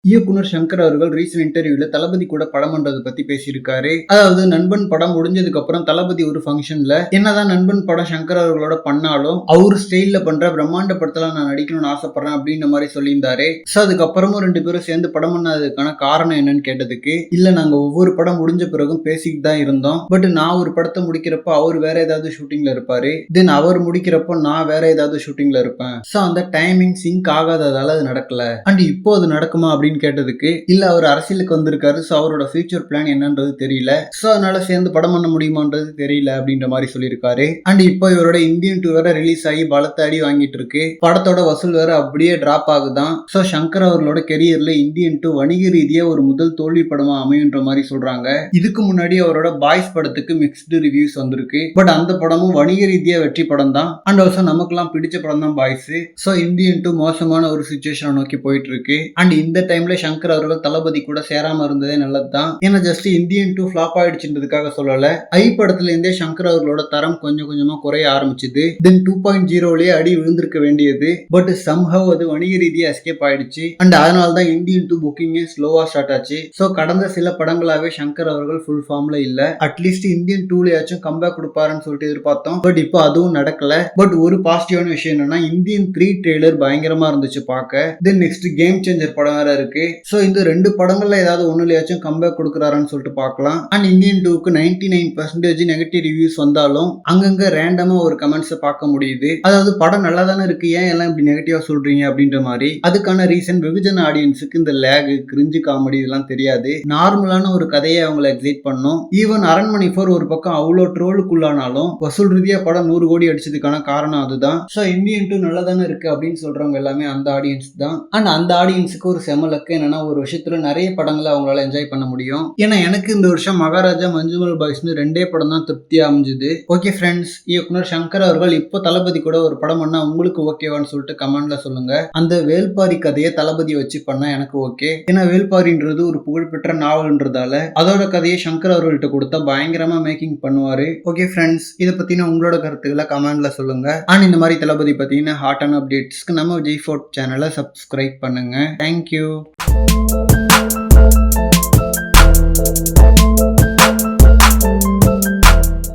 இயக்குனர் சங்கர் அவர்கள் ரீசென்ட் இன்டர்வியூல தளபதி கூட படம் பண்றதை பத்தி பேசியிருக்காரு. அதாவது நண்பன் படம் முடிஞ்சதுக்கு அப்புறம் தளபதி ஒரு ஃபங்க்ஷன்ல என்னதான் நண்பன் படம் சங்கர் அவர்களோட பண்ணாலும் அவர் ஸ்டைல்ல பண்ற பிரம்மாண்ட படத்துல நான் நடிக்கணும்னு ஆசைப்படுறேன் அப்படின்ற மாதிரி சொல்லியிருந்தாரு. சோ அதுக்கப்புறமும் 2 பேரும் சேர்ந்து படம் பண்ணதுக்கான காரணம் என்னன்னு கேட்டதுக்கு, இல்ல நாங்க ஒவ்வொரு படம் முடிஞ்ச பிறகும் பேசிட்டு தான் இருந்தோம். பட் நான் ஒரு படத்தை முடிக்கிறப்போ அவர் வேற ஏதாவது ஷூட்டிங்ல இருப்பாரு, தென் அவர் முடிக்கிறப்போ நான் வேற ஏதாவது ஷூட்டிங்ல இருப்பேன். சோ அந்த டைமிங் சிங்க் ஆகாததால அது நடக்கல. அண்ட் இப்போ அது நடக்குமா அப்படின்னு கேட்டதுக்கு, இல்ல அவர் அரசியலுக்கு வந்திருக்காரு, சோ அவரோட ஃபியூச்சர் பிளான் என்னன்றது தெரியல, சோ அதனால சேர்ந்து படம் பண்ண முடியுமான்றது தெரியல அப்படின்ற மாதிரி சொல்லியிருக்காரு. அண்ட் இப்போ இவரோட இந்தியன் 2 வேற ரிலீஸ் ஆகி பலத்த அடி வாங்கிட்டு இருக்கு. படத்தோட வசூல் வேற அப்படியே டிராப் ஆகுதான். சோ சங்கர் அவர்களோட கெரியர்ல இந்தியன் 2 வணிக ரீதியா ஒரு முதல் தோல்வி படமா அமையுன்ற மாதிரி சொல்றாங்க. இதுக்கு முன்னாடி அவரோட பாய்ஸ் படத்துக்கு மிக்ஸ்டு ரிவ்யூஸ் வந்திருக்கு. பட் அந்த படமும் வணிக ரீதியா வெற்றி படம் தான். அண்ட் ஆல்சோ நமக்கெல்லாம் பிடிச்ச படம் தான் பாய்ஸ். சோ இந்தியன் 2 மோசமான ஒரு சிச்சுவேஷனை நோக்கி போயிட்டு இருக்கு. அண்ட் இந்த டைம்ல சங்கர் அவர்கள் தளபதி கூட சேராம இருந்ததே நல்லதுதான். ஏன்னா ஜஸ்ட் இந்தியன் 2 ஃபிளாப் ஆயிடுச்சுன்றதுக்காக சொல்லல. ஐ படத்துல இருந்தே சங்கர் அவர்களோட தரம் கொஞ்சம் கொஞ்சமா குறைய ஆரம்பிச்சுது. தென் 2.0லயே அடி விழுந்திருக்க வேண்டியது. பட் சம்ஹவ் அது வணிக ரீதியா எஸ்கேப் ஆயிடுச்சு. அண்ட் அதனால தான் இந்தியன் 2 புக்கிங்கே ஸ்லோவா ஸ்டார்ட் ஆச்சு. சோ கடந்த சில படங்களாவே சங்கர் அவர்கள் ஃபுல் ஃபார்ம்ல இல்ல. அட்லீஸ்ட் இந்தியன் 2லயாச்சும் கம்பேக் கொடுப்பாருன்னு சொல்லிட்டு எதிர்பார்த்தோம். பட் இப்போ அதுவும் நடக்கல. பட் ஒரு பாசிட்டிவான விஷயம் என்னன்னா இந்தியன் 3 ட்ரெய்லர் பயங்கரமா இருந்துச்சு பார்க்க. தென் நெக்ஸ்ட் கேம் சேஞ்சர் படம் வேற இருக்கு. சோ இந்த 2 படங்கள்ல ஏதாவது ஒண்ணுலயாச்சும் கம்பேக் கொடுக்கறாரான்னு சொல்லிட்டு பார்க்கலாம். அண்ட் இந்தியன் 2க்கு 99% நெகட்டிவ் ரிவ்யூஸ் வந்தாலும் அங்கங்க ரேண்டமா ஒரு கமெண்ட்ஸ் பார்க்க முடியுது. அதாவது படம் நல்லா தானே இருக்கு, ஏன் எல்லாம் இப்படி நெகட்டிவா சொல்றீங்க அப்படின்ற மாதிரி. அதுக்கான ரீசன் வெகுஜன ஆடியன்ஸுக்கு இந்த லேக், கிரிஞ்சு காமெடி இதெல்லாம் தெரியாது. நார்மலான ஒரு கதையை அவங்களை எக்ஸைட் பண்ணும். ஈவன் அரண்மனை 4 ஒரு பக்கம் அவ்வளோ ட்ரோலுக்குள்ளானாலும் வசூல் ரீதியா படம் 100 கோடி அடிச்சதுக்கான காரணம் அதுதான். சோ இந்தியன் 2 நல்லா தானே இருக்கு அப்படின்னு சொல்றவங்க எல்லாமே அந்த ஆடியன்ஸ் தான். அண்ட் அந்த ஆடியன்ஸுக்கு ஒரு செமலக்கு என்னன்னா ஒரு வருஷத்துல நிறைய படங்களை அவங்களால என்ஜாய் பண்ண முடியும். ஏன்னா எனக்கு இந்த வருஷம் மகாராஜா, மஞ்சுமல் பாய்ஸ்னு 2 படம் தான் திருப்தியா அமைஞ்சுது. ஓகே ஃப்ரெண்ட்ஸ், இயக்குனர் சங்கர் அவர்கள் இப்போ தளபதி கூட ஒரு படம் பண்ணா உங்களுக்கு ஓகேவான்னு சொல்லிட்டு கமெண்ட்ல சொல்லுங்க. அந்த வேல்பாரி கதையை தளபதி வச்சு பண்ணா எனக்கு ஓகே. ஏன்னா வேல்பாரின்றது ஒரு புகழ்பெற்ற நாவல்ன்றதால அதோட கதையை சங்கர் அவர்கள்ட்ட கொடுத்தா பயங்கரமா மேக்கிங் பண்ணுவாரு. ஓகே ஃப்ரெண்ட்ஸ், இதை பத்தின உங்களோட கருத்துக்களை கமெண்ட்ல சொல்லுங்க. அண்ட் இந்த மாதிரி தளபதி பத்தின ஹாட்டான அப்டேட்ஸ்க்கு நம்ம G4 சேனலை சப்ஸ்கிரைப் பண்ணுங்க. தேங்க்யூ.